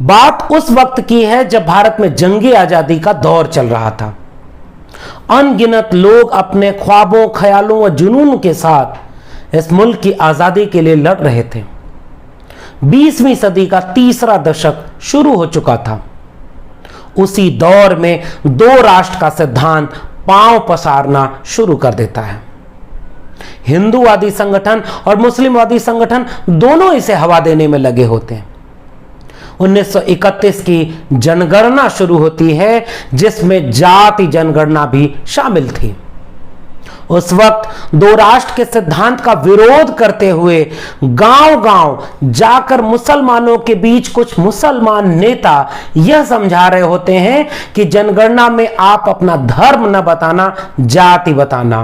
बात उस वक्त की है जब भारत में जंगे आजादी का दौर चल रहा था। अनगिनत लोग अपने ख्वाबों, ख्यालों व जुनून के साथ इस मुल्क की आजादी के लिए लड़ रहे थे। 20वीं सदी का तीसरा दशक शुरू हो चुका था। उसी दौर में दो राष्ट्र का सिद्धांत पांव पसारना शुरू कर देता है। हिंदूवादी संगठन और मुस्लिमवादी संगठन दोनों इसे हवा देने में लगे होते हैं। 1931 की जनगणना शुरू होती है, जिसमें जाति जनगणना भी शामिल थी। उस वक्त दो राष्ट्र के सिद्धांत का विरोध करते हुए गांव-गांव जाकर मुसलमानों के बीच कुछ मुसलमान नेता यह समझा रहे होते हैं कि जनगणना में आप अपना धर्म न बताना, जाति बताना,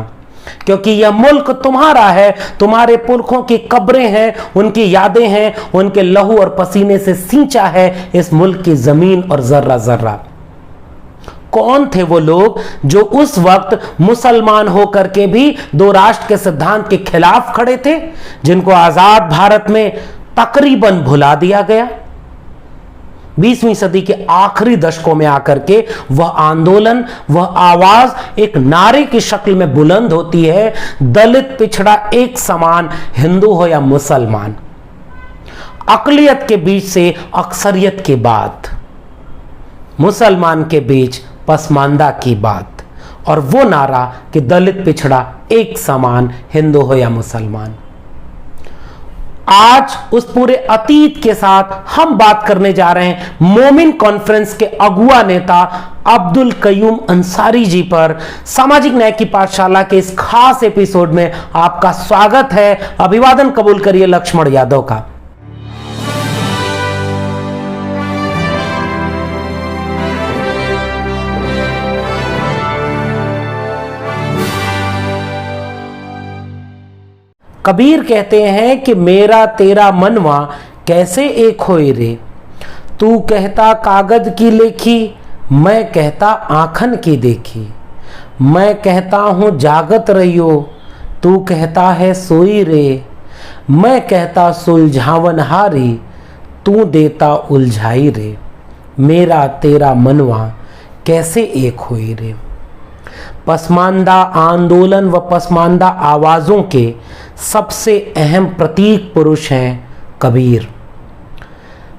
क्योंकि यह मुल्क तुम्हारा है, तुम्हारे पुरखों की कब्रें हैं, उनकी यादें हैं, उनके लहू और पसीने से सींचा है इस मुल्क की जमीन और जर्रा जर्रा। कौन थे वो लोग जो उस वक्त मुसलमान होकर के भी दो राष्ट्र के सिद्धांत के खिलाफ खड़े थे, जिनको आजाद भारत में तकरीबन भुला दिया गया? 20वीं सदी के आखिरी दशकों में आकर के वह आंदोलन, वह आवाज एक नारे की शक्ल में बुलंद होती है, दलित पिछड़ा एक समान, हिंदू हो या मुसलमान, अकलियत के बीच से अक्सरियत की बात, मुसलमान के बीच पसमानदा की बात, और वो नारा कि दलित पिछड़ा एक समान, हिंदू हो या मुसलमान। आज उस पूरे अतीत के साथ हम बात करने जा रहे हैं मोमिन कॉन्फ्रेंस के अगुआ नेता अब्दुल कयूम अंसारी जी पर। सामाजिक न्याय की पाठशाला के इस खास एपिसोड में आपका स्वागत है। अभिवादन कबूल करिए लक्ष्मण यादव का। कबीर कहते हैं कि मेरा तेरा मनवा कैसे एक होए रे, तू कहता कागज की लेखी, मैं कहता आंखन की देखी, मैं कहता हूँ जागत रहियो, तू कहता है सोई रे, मैं कहता सुलझावन हारी, तू देता उलझाई रे, मेरा तेरा मनवा कैसे एक होए रे। पसमानदा आंदोलन व पसमानदा आवाज़ों के सबसे अहम प्रतीक पुरुष हैं कबीर।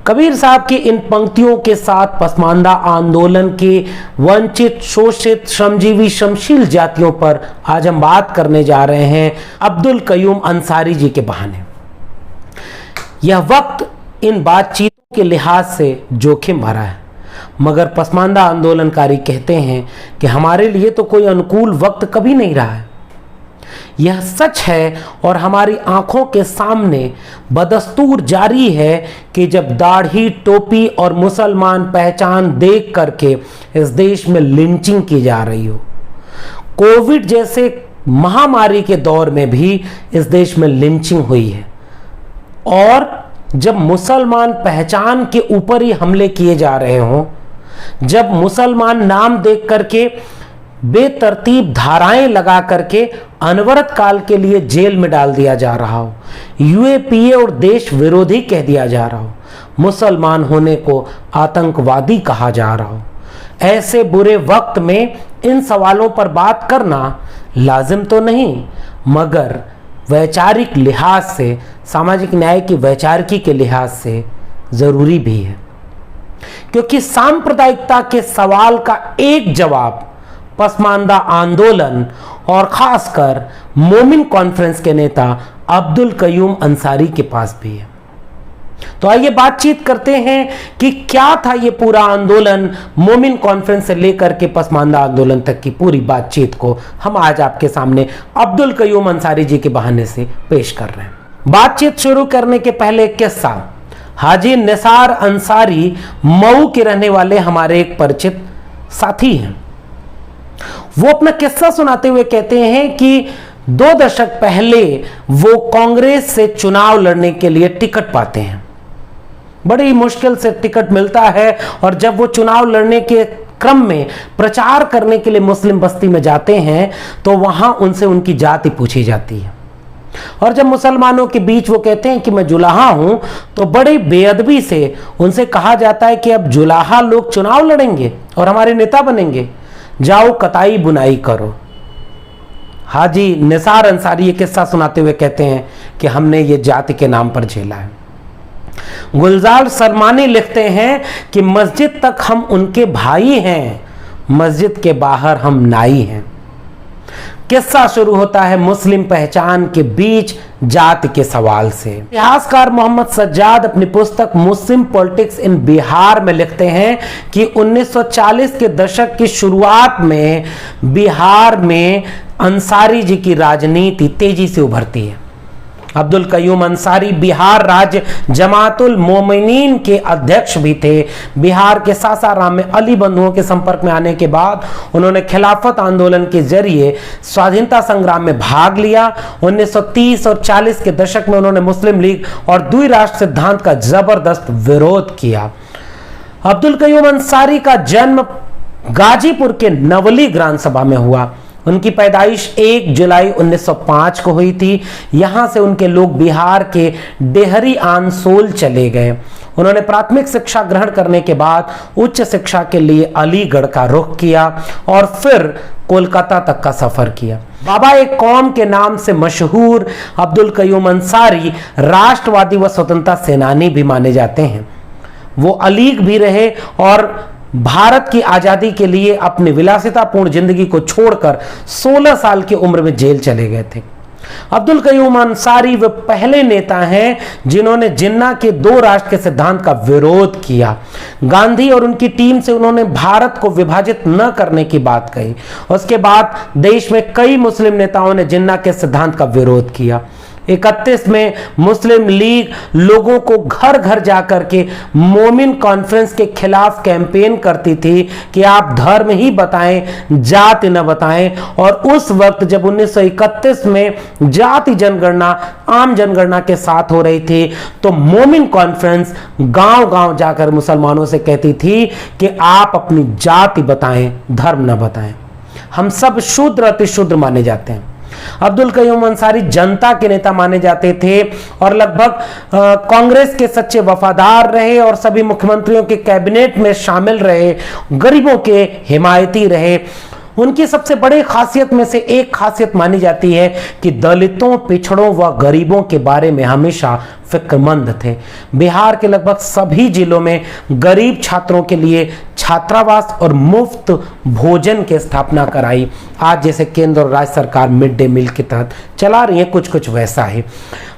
कबीर साहब की इन पंक्तियों के साथ पसमानदा आंदोलन के वंचित, शोषित, श्रमजीवी, श्रमशील जातियों पर आज हम बात करने जा रहे हैं अब्दुल कयूम अंसारी जी के बहाने। यह वक्त इन बातचीतों के लिहाज से जोखिम भरा है, मगर पसमानदा आंदोलनकारी कहते हैं कि हमारे लिए तो कोई अनुकूल वक्त कभी नहीं रहा है। यह सच है और हमारी आंखों के सामने बदस्तूर जारी है कि जब दाढ़ी, टोपी और मुसलमान पहचान देख करके इस देश में लिंचिंग की जा रही हो, कोविड जैसे महामारी के दौर में भी इस देश में लिंचिंग हुई है, और जब मुसलमान पहचान के ऊपर ही हमले किए जा रहे हों, जब मुसलमान नाम देख करके बेतरतीब धाराएं लगा करके अनवरत काल के लिए जेल में डाल दिया जा रहा हो, यूएपीए और देश विरोधी कह दिया जा रहा हो, मुसलमान होने को आतंकवादी कहा जा रहा हो, ऐसे बुरे वक्त में इन सवालों पर बात करना लाजिम तो नहीं, मगर वैचारिक लिहाज से, सामाजिक न्याय की वैचारिकी के लिहाज से जरूरी भी है, क्योंकि सांप्रदायिकता के सवाल का एक जवाब पसमानदा आंदोलन और खासकर मोमिन कॉन्फ्रेंस के नेता अब्दुल कयूम अंसारी के पास भी है। तो आइए बातचीत करते हैं कि क्या था ये पूरा आंदोलन। मोमिन कॉन्फ्रेंस से लेकर के पसमानदा आंदोलन तक की पूरी बातचीत को हम आज आपके सामने अब्दुल कयूम अंसारी जी के बहाने से पेश कर रहे हैं। बातचीत शुरू करने के पहले एक किस्सा। हाजी निसार अंसारी मऊ के रहने वाले हमारे एक परिचित साथी हैं। वो अपना किस्सा सुनाते हुए कहते हैं कि 2 दशक पहले वो कांग्रेस से चुनाव लड़ने के लिए टिकट पाते हैं। बड़ी मुश्किल से टिकट मिलता है, और जब वो चुनाव लड़ने के क्रम में प्रचार करने के लिए मुस्लिम बस्ती में जाते हैं तो वहां उनसे उनकी जाति पूछी जाती है। और जब मुसलमानों के बीच वो कहते हैं कि मैं जुलाहा हूं, तो बड़ी बेअदबी से उनसे कहा जाता है कि अब जुलाहा लोग चुनाव लड़ेंगे और हमारे नेता बनेंगे, जाओ कताई बुनाई करो। हाजी निसार अंसारी ये किस्सा सुनाते हुए कहते हैं कि हमने ये जाति के नाम पर झेला है। गुलजार सरमानी लिखते हैं कि मस्जिद तक हम उनके भाई हैं, मस्जिद के बाहर हम नाई हैं। किस्सा शुरू होता है मुस्लिम पहचान के बीच जाति के सवाल से। इतिहासकार मोहम्मद सज्जाद अपनी पुस्तक मुस्लिम पॉलिटिक्स इन बिहार में लिखते हैं कि 1940 के दशक की शुरुआत में बिहार में अंसारी जी की राजनीति तेजी से उभरती है। अब्दुल कयूम अंसारी बिहार राज्य जमातुल मोमिनीन के अध्यक्ष भी थे। बिहार के सासाराम में अली बंधुओं के संपर्क में आने के बाद उन्होंने खिलाफत आंदोलन के जरिए स्वाधीनता संग्राम में भाग लिया। 1930 और 40 के दशक में उन्होंने मुस्लिम लीग और द्विराष्ट्र सिद्धांत का जबरदस्त विरोध किया। अब्दुल कयूम अंसारी का जन्म गाजीपुर के नवली ग्राम सभा में हुआ। उनकी पैदाइश 1 जुलाई 1905 को हुई थी। यहां से उनके लोग बिहार के डेहरी आनसोल चले गए। उन्होंने प्राथमिक शिक्षा ग्रहण करने के बाद उच्च शिक्षा के लिए अलीगढ़ का रुख किया और फिर कोलकाता तक का सफर किया। बाबा एक कौम के नाम से मशहूर अब्दुल कयूम अंसारी राष्ट्रवादी व स्वतंत्रता सेनानी भी माने जाते हैं। वो अलीग भी रहे और भारत की आजादी के लिए अपनी विलासितापूर्ण जिंदगी को छोड़कर 16 साल की उम्र में जेल चले गए थे। अब्दुल कयूम अंसारी वे पहले नेता हैं जिन्होंने जिन्ना के 2 राष्ट्र के सिद्धांत का विरोध किया। गांधी और उनकी टीम से उन्होंने भारत को विभाजित न करने की बात कही। उसके बाद देश में कई मुस्लिम नेताओं ने जिन्ना के सिद्धांत का विरोध किया। 31 में मुस्लिम लीग लोगों को घर घर जाकर के मोमिन कॉन्फ्रेंस के खिलाफ कैंपेन करती थी कि आप धर्म ही बताएं, जाति न बताएं। और उस वक्त जब 1931 में जाति जनगणना आम जनगणना के साथ हो रही थी, तो मोमिन कॉन्फ्रेंस गांव-गांव जाकर मुसलमानों से कहती थी कि आप अपनी जाति बताएं, धर्म न बताएं। हम सब शूद्र अति शूद्र माने जाते हैं। अब्दुल कयूम अंसारी जनता के नेता माने जाते थे और लगभग कांग्रेस के सच्चे वफादार रहे और सभी मुख्यमंत्रियों के कैबिनेट में शामिल रहे, गरीबों के हिमायती रहे। उनकी सबसे बड़ी खासियत में से एक खासियत मानी जाती है कि दलितों, पिछड़ों व गरीबों के बारे में हमेशा फिक्रमंद थे। बिहार के लगभग सभी जिलों में गरीब छात्रों के लिए छात्रावास और मुफ्त भोजन की स्थापना कराई। आज जैसे केंद्र और राज्य सरकार मिड डे मील के तहत चला रही है, कुछ वैसा है।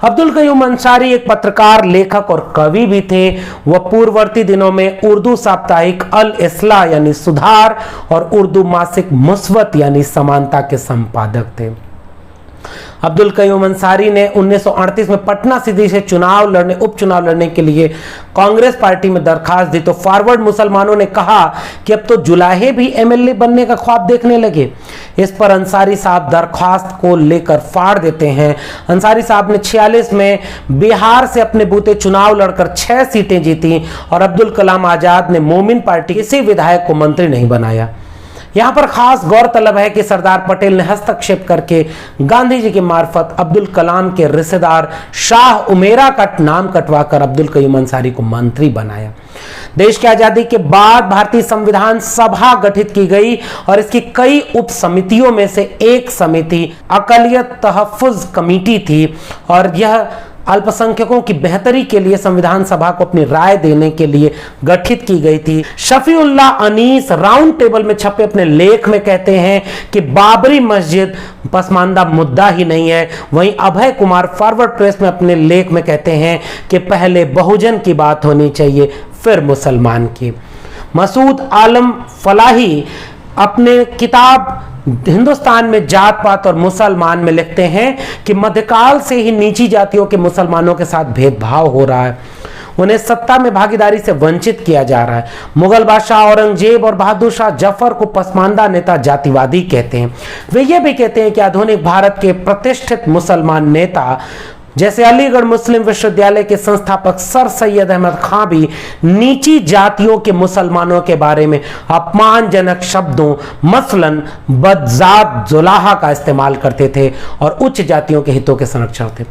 अब्दुल कयूम अंसारी एक पत्रकार, लेखक और कवि भी थे। वह पूर्ववर्ती दिनों में उर्दू साप्ताहिक अल इस्लाह यानी सुधार और उर्दू मासिक मुस्वत यानी समानता के संपादक थे। अब्दुल कयूम अंसारी ने 1938 में पटना सिटी से उपचुनाव लड़ने के लिए कांग्रेस पार्टी में दरखास्त दी, तो फॉरवर्ड मुसलमानों ने कहा कि अब तो जुलाहे भी एमएलए बनने का ख्वाब देखने लगे। इस पर अंसारी साहब दरखास्त को लेकर फाड़ देते हैं। अंसारी साहब ने 46 में बिहार से अपने बूते चुनाव लड़कर 6 सीटें जीती और अब्दुल कलाम आजाद ने मोमिन पार्टी किसी विधायक को मंत्री नहीं बनाया। यहां पर खास गौरतलब है कि सरदार पटेल ने हस्तक्षेप करके गांधी जी के मार्फत अब्दुल कलाम के रिश्तेदार शाह उमेरा का नाम कटवाकर अब्दुल कयूम अंसारी को मंत्री बनाया। देश की आजादी के बाद भारतीय संविधान सभा गठित की गई और इसकी कई उप समितियों में से एक समिति अकलियत तहफ्फुज कमेटी थी और यह अल्पसंख्यकों की बेहतरी के लिए संविधान सभा को अपनी राय देने के लिए गठित की गई थी। शफीउल्लाह अनीस राउंड टेबल में छपे अपने लेख में कहते हैं कि बाबरी मस्जिद पसमानदा मुद्दा ही नहीं है। वहीं अभय कुमार फॉरवर्ड प्रेस में अपने लेख में कहते हैं कि पहले बहुजन की बात होनी चाहिए, फिर मुसलमान की। मसूद आलम फलाही अपने किताब हिंदुस्तान में जात पात और मुसलमान में लिखते हैं कि मध्यकाल से ही नीची जातियों के मुसलमानों के साथ भेदभाव हो रहा है, उन्हें सत्ता में भागीदारी से वंचित किया जा रहा है। मुगल बादशाह औरंगजेब और बहादुर शाह जफर को पसमानदा नेता जातिवादी कहते हैं। वे ये भी कहते हैं कि आधुनिक भारत के प्रतिष्ठित मुसलमान नेता जैसे अलीगढ़ मुस्लिम विश्वविद्यालय के संस्थापक सर सैयद अहमद खां भी नीची जातियों के मुसलमानों के बारे में अपमानजनक शब्दों मसलन बदजात जुलाहा का इस्तेमाल करते थे और उच्च जातियों के हितों के संरक्षण थे।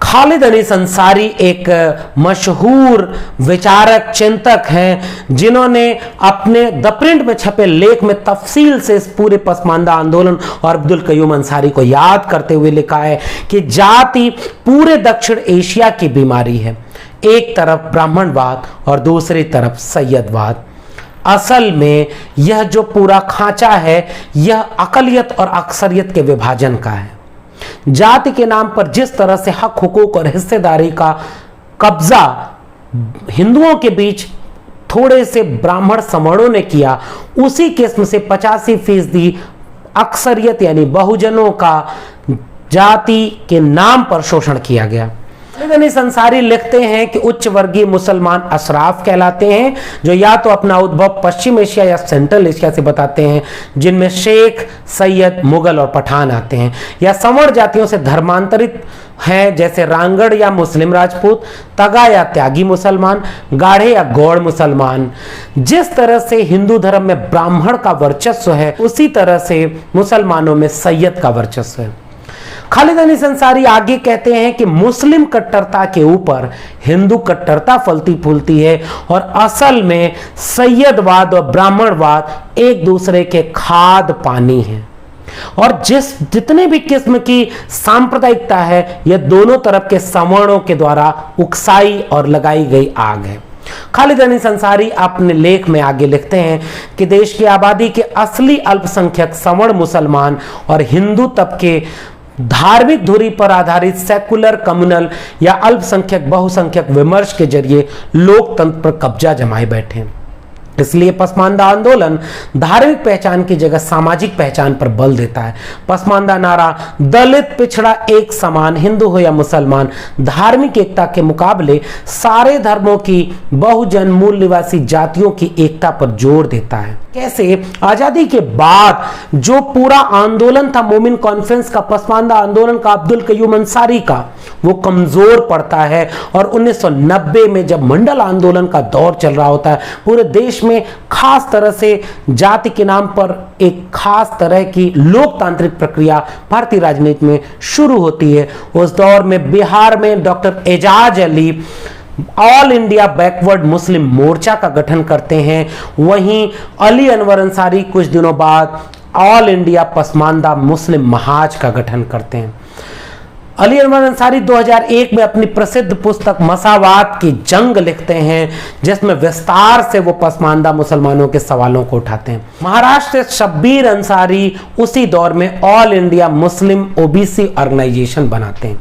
खालिद अनीस अंसारी एक मशहूर विचारक चिंतक हैं जिन्होंने अपने द प्रिंट में छपे लेख में तफसील से इस पूरे पसमानदा आंदोलन और अब्दुल कयूम अंसारी को याद करते हुए लिखा है कि जाति पूरे दक्षिण एशिया की बीमारी है, एक तरफ ब्राह्मणवाद और दूसरी तरफ सैयदवाद। असल में यह जो पूरा खांचा है यह अकलियत और अक्सरियत के विभाजन का है। जाति के नाम पर जिस तरह से हक हुकूक और हिस्सेदारी का कब्जा हिंदुओं के बीच थोड़े से ब्राह्मण समणों ने किया, उसी किस्म से 85% अक्सरियत यानी बहुजनों का जाति के नाम पर शोषण किया गया। खालिद अनीस अंसारी लिखते हैं कि उच्च वर्गीय मुसलमान अशराफ कहलाते हैं जो या तो अपना उद्भव पश्चिम एशिया या सेंट्रल एशिया से बताते हैं, जिनमें शेख, सैयद, मुगल और पठान आते हैं, या सवर्ण जातियों से धर्मांतरित हैं जैसे रांगड़ या मुस्लिम राजपूत, तगा या त्यागी मुसलमान, गाढ़े या गौड़ मुसलमान। जिस तरह से हिंदू धर्म में ब्राह्मण का वर्चस्व है उसी तरह से मुसलमानों में सैयद का वर्चस्व है। खालिद अनीस अंसारी आगे कहते हैं कि मुस्लिम कट्टरता के ऊपर हिंदू कट्टरता फलती फूलती है और असल में सैयदवाद और ब्राह्मणवाद एक दूसरे के खाद पानी हैं और जितने भी किस्म की सांप्रदायिकता है यह दोनों तरफ के सवर्णों के द्वारा उकसाई और लगाई गई आग है। खालिद अनीस अंसारी अपने लेख में आगे लिखते हैं कि देश की आबादी के असली अल्पसंख्यक सवर्ण मुसलमान और हिंदू तबके धार्मिक धुरी पर आधारित सेकुलर, कम्युनल या अल्पसंख्यक बहुसंख्यक विमर्श के जरिए लोकतंत्र पर कब्जा जमाए बैठे। इसलिए पसमानदा आंदोलन धार्मिक पहचान की जगह सामाजिक पहचान पर बल देता है। पसमानदा नारा दलित, पिछड़ा एक समान, हिंदू हो या मुसलमान, धार्मिक एकता के मुकाबले सारे धर्मों की बहुजन मूल निवासी जातियों की एकता पर जोर देता है। कैसे आजादी के बाद जो पूरा आंदोलन था मोमिन कॉन्फ्रेंस का, पसमानदा आंदोलन का, अब्दुल कयूम अंसारी का, वो कमजोर पड़ता है और 1990 में जब मंडल आंदोलन का दौर चल रहा होता है, पूरे देश में खास तरह से जाति के नाम पर एक खास तरह की लोकतांत्रिक प्रक्रिया भारतीय राजनीति में शुरू होती है। उस दौर में बिहार में doctor Ejaz Ali all India backward Muslim Morcha का गठन करते हैं। वहीं अली अनवर अंसारी कुछ दिनों बाद ऑल इंडिया पसमानदा मुस्लिम महाज का गठन करते हैं। अली अनवर अंसारी 2001 में अपनी प्रसिद्ध पुस्तक मसावात की जंग लिखते हैं जिसमें विस्तार से वो पसमानदा मुसलमानों के सवालों को उठाते हैं। महाराष्ट्र से शब्बीर अंसारी उसी दौर में all India Muslim OBC organisation बनाते हैं।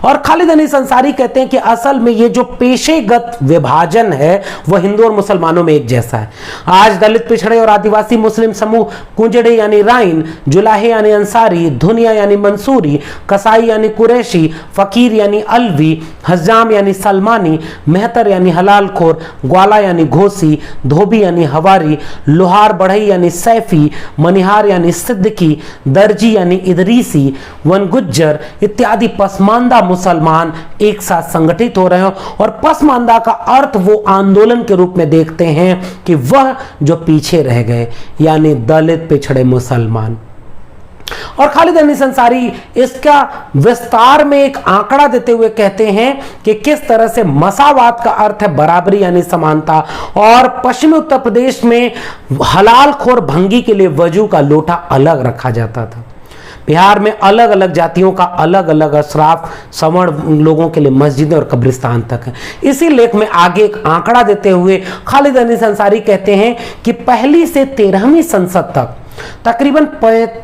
और खालिद अनीस अंसारी कहते हैं कि असल में ये जो पेशेगत विभाजन है वह हिंदू और मुसलमानों में एक जैसा है। आज दलित, पिछड़े और आदिवासी मुस्लिम समूह कुंजड़े यानी राइन, जुलाहे यानी अंसारी, धुनिया यानी मंसूरी, कसाई यानी कुरैशी, फकीर यानी अलवी, हज्जाम यानी सलमानी, मेहतर यानी हलालखोर, ग्वाला यानी घोसी, धोबी यानी हवारी, लोहार बढ़ई यानी सैफी, मनिहार यानी सिद्दीकी, दर्जी यानी इदरीसी, वनगुज्जर इत्यादि पसमानदा मुसलमान एक साथ संगठित हो रहे हैं और पसमानदा का अर्थ वो आंदोलन के रूप में देखते हैं कि वह जो पीछे रह गए यानी दलित, पिछड़े मुसलमान। और खालिद अनीस अंसारी इसका विस्तार में एक आंकड़ा देते हुए कहते हैं कि किस तरह से मसावात का अर्थ है बराबरी यानी समानता, और पश्चिमी उत्तर प्रदेश में हलालखोर भंगी के लिए वजू का लोटा अलग रखा जाता था। बिहार में अलग अलग जातियों का अलग अलग अशराफ सवर्ण लोगों के लिए मस्जिदें और कब्रिस्तान तक है। इसी लेख में आगे एक आंकड़ा देते हुए खालिद अनीस अंसारी कहते हैं कि पहली से 13वीं संसद तक तकरीबन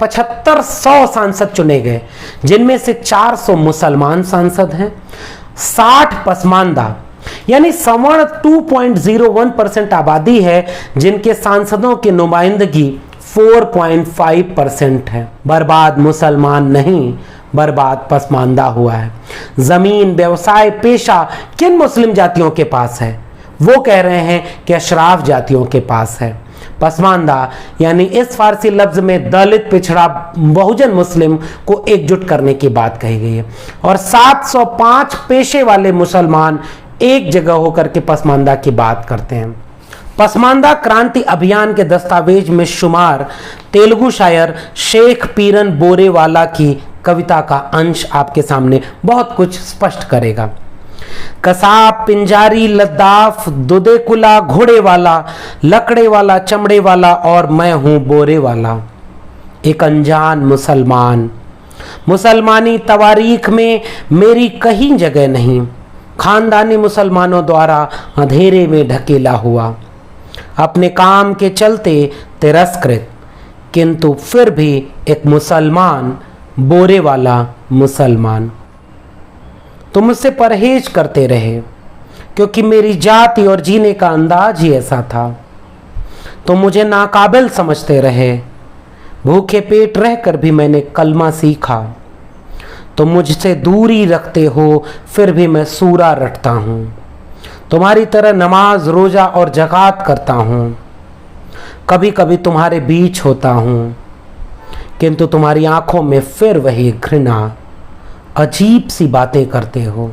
7500 सांसद चुने गए, जिनमें से 400 मुसलमान सांसद हैं, 60 पसमानदा यानी सवर्ण 2.01% आबादी है जिनके सांसदों की नुमाइंदगी 4.5% है। बर्बाद मुसलमान नहीं, बर्बाद पसमानदा हुआ है। जमीन, व्यवसाय, पेशा किन मुस्लिम जातियों के पास है? वो कह रहे हैं कि अशराफ जातियों के पास है। पसमानदा यानी इस फारसी लफ्ज में दलित, पिछड़ा, बहुजन मुस्लिम को एकजुट करने की बात कही गई है। और 705 पेशे वाले मुसलमान एक जगह होकर के पसमानदा की बात करते हैं। पसमानदा क्रांति अभियान के दस्तावेज में शुमार तेलुगु शायर शेख पीरन बोरेवाला की कविता का अंश आपके सामने बहुत कुछ स्पष्ट करेगा। कसाब, पिंजारी, लद्दाफ, दुदेकुला, घोड़े वाला, लकड़े वाला, चमड़े वाला और मैं हूं बोरे वाला, एक अनजान मुसलमान। मुसलमानी तवारीख में मेरी कहीं जगह नहीं, खानदानी मुसलमानों द्वारा अंधेरे में ढकेला हुआ, अपने काम के चलते तिरस्कृत, किंतु फिर भी एक मुसलमान, बोरे वाला मुसलमान। तो मुझसे परहेज करते रहे क्योंकि मेरी जाति और जीने का अंदाज ही ऐसा था। तो मुझे नाकाबिल समझते रहे, भूखे पेट रहकर भी मैंने कलमा सीखा। तो मुझसे दूरी रखते हो फिर भी मैं सूरा रटता हूँ, तुम्हारी तरह नमाज, रोजा और ज़कात करता हूँ, कभी कभी तुम्हारे बीच होता हूँ, किंतु तुम्हारी आंखों में फिर वही घृणा, अजीब सी बातें करते हो,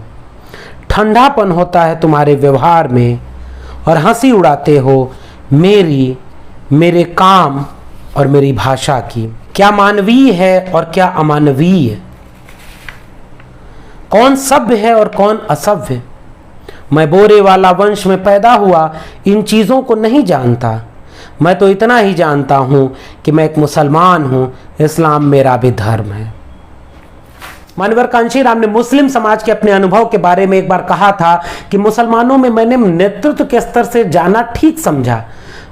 ठंडापन होता है तुम्हारे व्यवहार में और हंसी उड़ाते हो मेरे काम और मेरी भाषा की। क्या मानवीय है और क्या अमानवीय, कौन सभ्य है और कौन असभ्य। मैं बोरे वाला वंश में पैदा हुआ, इन चीज़ों को नहीं जानता। मैं तो इतना ही जानता हूँ कि मैं एक मुसलमान हूँ, इस्लाम मेरा भी धर्म है। मानवर कांशीराम ने मुस्लिम समाज के अपने अनुभव के बारे में एक बार कहा था कि मुसलमानों में मैंने नेतृत्व के स्तर से जाना ठीक समझा।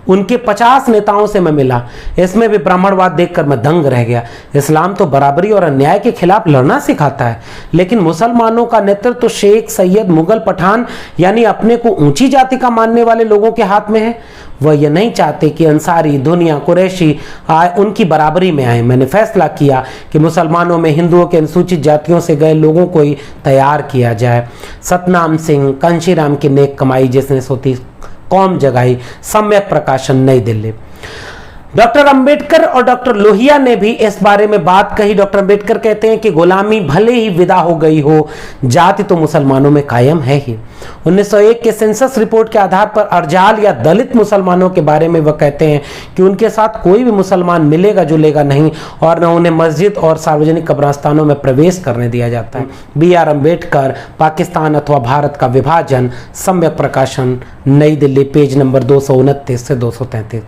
उनके 50 नेताओं से मैं मिला, इसमें भी ब्राह्मणवाद देखकर मैं दंग रह गया। इस्लाम तो बराबरी और अन्याय के खिलाफ लड़ना सिखाता है, लेकिन मुसलमानों का नेतृत्व तो शेख, सैयद, मुगल, पठान यानी अपने को ऊंची जाति का मानने वाले लोगों के हाथ में है। वह यह नहीं चाहते कि अंसारी, दुनिया, कुरैशी उनकी बराबरी में आए। मैंने फैसला किया कि मुसलमानों में हिंदुओं के अनुसूचित जातियों से गए लोगों को ही तैयार किया जाए। सतनाम सिंह, कांशीराम की नेक कमाई जिसने सोती कौम जगाई, सम्यक प्रकाशन, नई दिल्ली। डॉक्टर अंबेडकर और डॉक्टर लोहिया ने भी इस बारे में बात कही। डॉक्टर अंबेडकर कहते हैं कि गुलामी भले ही विदा हो गई हो, जाति तो मुसलमानों में कायम है ही। 1901 के सेंसस रिपोर्ट के आधार पर अर्जाल या दलित मुसलमानों के बारे में वह कहते हैं कि उनके साथ कोई भी मुसलमान मिलेगा जुलेगा नहीं और न उन्हें मस्जिद और सार्वजनिक कब्रिस्तानों में प्रवेश करने दिया जाता है। BR अम्बेडकर, पाकिस्तान अथवा भारत का विभाजन, सम्यक प्रकाशन, नई दिल्ली, पेज नंबर 229 से 233।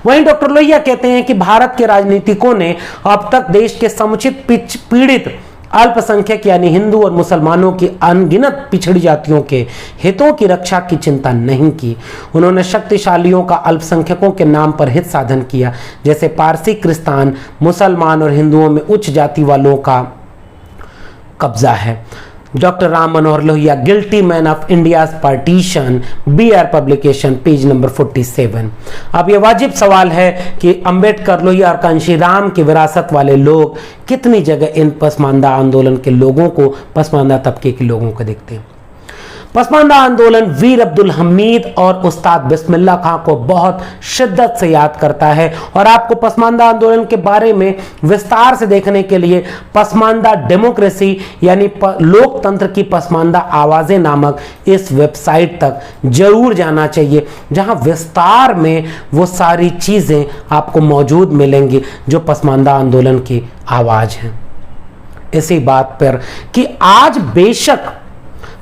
वहीं डॉक्टर लोहिया कहते हैं कि भारत के राजनीतिकों ने अब तक देश के समुचित पीड़ित अल्पसंख्यक यानी हिंदू और मुसलमानों की अनगिनत पिछड़ी जातियों के हितों की रक्षा की चिंता नहीं की। उन्होंने शक्तिशालियों का अल्पसंख्यकों के नाम पर हित साधन किया, जैसे पारसी, क्रिस्तान, मुसलमान और हिंदुओं में उच्च जाति वालों का कब्जा है। Doctor Ram Manohar Lohia, guilty man of India's partition, BR publication, page number 47। अब यह वाजिब सवाल है कि अंबेडकर, लोहिया और कांशीराम की विरासत वाले लोग कितनी जगह इन पसमानदा आंदोलन के लोगों को, पसमानदा तबके के लोगों को देखते हैं। पसमानदा आंदोलन वीर अब्दुल हमीद और उस्ताद बिस्मिल्लाह खां को बहुत शिद्दत से याद करता है और आपको पसमानदा आंदोलन के बारे में विस्तार से देखने के लिए पसमानदा डेमोक्रेसी यानी लोकतंत्र की पसमानदा आवाजें नामक इस वेबसाइट तक जरूर जाना चाहिए, जहां विस्तार में वो सारी चीजें आपको मौजूद मिलेंगी जो पसमानदा आंदोलन की आवाज है। इसी बात पर कि आज बेशक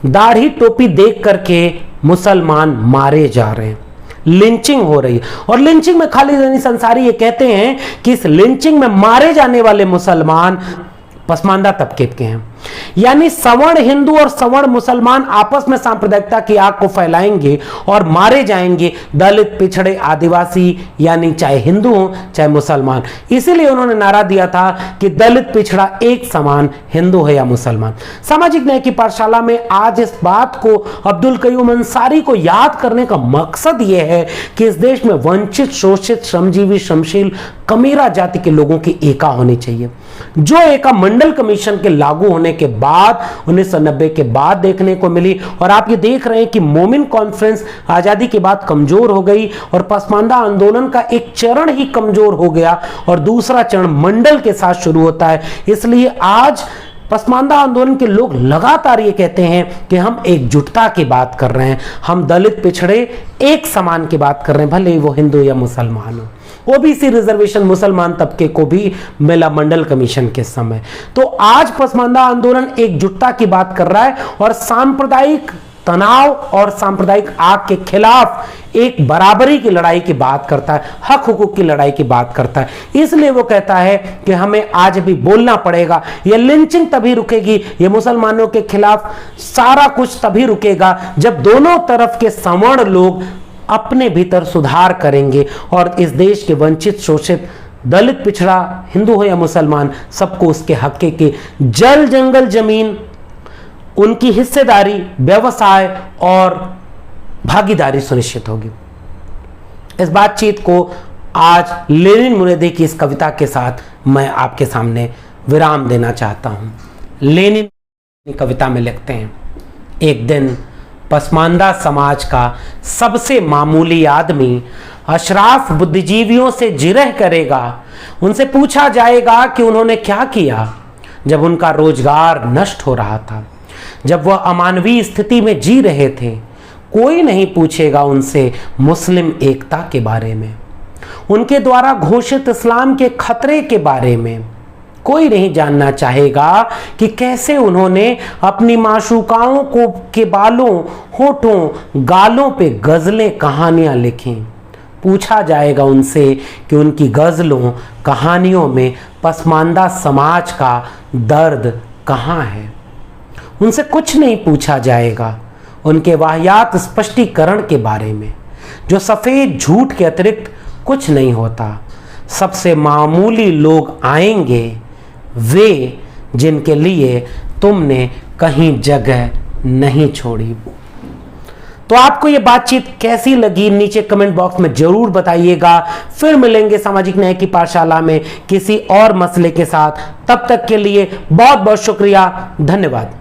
दाढ़ी टोपी देख करके मुसलमान मारे जा रहे हैं, लिंचिंग हो रही है और लिंचिंग में खालिद अनीस अंसारी ये कहते हैं कि इस लिंचिंग में मारे जाने वाले मुसलमान पसमानदा तबके के हैं, यानी सवर्ण हिंदू और सवर्ण मुसलमान आपस में सांप्रदायिकता की आग को फैलाएंगे और मारे जाएंगे दलित, पिछड़े, आदिवासी, यानी चाहे हिंदू हो चाहे मुसलमान। इसीलिए उन्होंने नारा दिया था कि दलित पिछड़ा एक समान, हिंदू है या मुसलमान। सामाजिक न्याय की पाठशाला में आज इस बात को अब्दुल कयूम अंसारी को याद करने का मकसद यह है कि इस देश में वंचित, शोषित, श्रमजीवी, श्रमशील, कमीरा जाति के लोगों की एका होनी चाहिए। जो एका मंडल कमीशन के लागू होने होने के बाद 1990 के बाद देखने को मिली। और आप ये देख रहे हैं कि मोमिन कॉन्फ्रेंस आजादी के बाद कमजोर हो गई और पसमानदा आंदोलन का एक चरण ही कमजोर हो गया और दूसरा चरण मंडल के साथ शुरू होता है। इसलिए आज पसमानदा आंदोलन के लोग लगातार ये कहते हैं कि हम एकजुटता की बात कर रहे हैं, हम दलित पिछड़े एक समान की बात कर रहे हैं, भले ही वो हिंदू या मुसलमान हो। ओबीसी रिजर्वेशन मुसलमान तबके को भी मिला मंडल कमीशन के समय। तो आज पसमानदा आंदोलन एकजुटता की बात कर रहा है और सांप्रदायिक तनाव और सांप्रदायिक आग के खिलाफ एक बराबरी की लड़ाई की बात करता है, हक हुकूक की लड़ाई की बात करता है। इसलिए वो कहता है कि हमें आज भी बोलना पड़ेगा। ये लिंचिंग तभी रुकेगी, ये मुसलमानों के खिलाफ सारा कुछ तभी रुकेगा जब दोनों तरफ के सवर्ण लोग अपने भीतर सुधार करेंगे और इस देश के वंचित शोषित दलित पिछड़ा हिंदू हो या मुसलमान सबको उसके हक के जल जंगल जमीन उनकी हिस्सेदारी व्यवसाय और भागीदारी सुनिश्चित होगी। इस बातचीत को आज लेनिन मुरेदी की इस कविता के साथ मैं आपके सामने विराम देना चाहता हूं। लेनिन कविता में लिखते हैं, एक दिन पसमानदा समाज का सबसे मामूली आदमी अशराफ बुद्धिजीवियों से जिरह करेगा। उनसे पूछा जाएगा कि उन्होंने क्या किया जब उनका रोजगार नष्ट हो रहा था, जब वह अमानवीय स्थिति में जी रहे थे। कोई नहीं पूछेगा उनसे मुस्लिम एकता के बारे में, उनके द्वारा घोषित इस्लाम के खतरे के बारे में। कोई नहीं जानना चाहेगा कि कैसे उन्होंने अपनी माशूकाओं को के बालों, होठों, गालों पे गजलें, कहानियां लिखी। पूछा जाएगा उनसे कि उनकी गजलों, कहानियों में पसमानदा समाज का दर्द कहाँ है। उनसे कुछ नहीं पूछा जाएगा उनके वाहियात स्पष्टीकरण के बारे में, जो सफ़ेद झूठ के अतिरिक्त कुछ नहीं होता। सबसे मामूली लोग आएंगे, वे जिनके लिए तुमने कहीं जगह नहीं छोड़ी। तो आपको ये बातचीत कैसी लगी नीचे कमेंट बॉक्स में जरूर बताइएगा। फिर मिलेंगे सामाजिक न्याय की पाठशाला में किसी और मसले के साथ। तब तक के लिए बहुत बहुत शुक्रिया, धन्यवाद।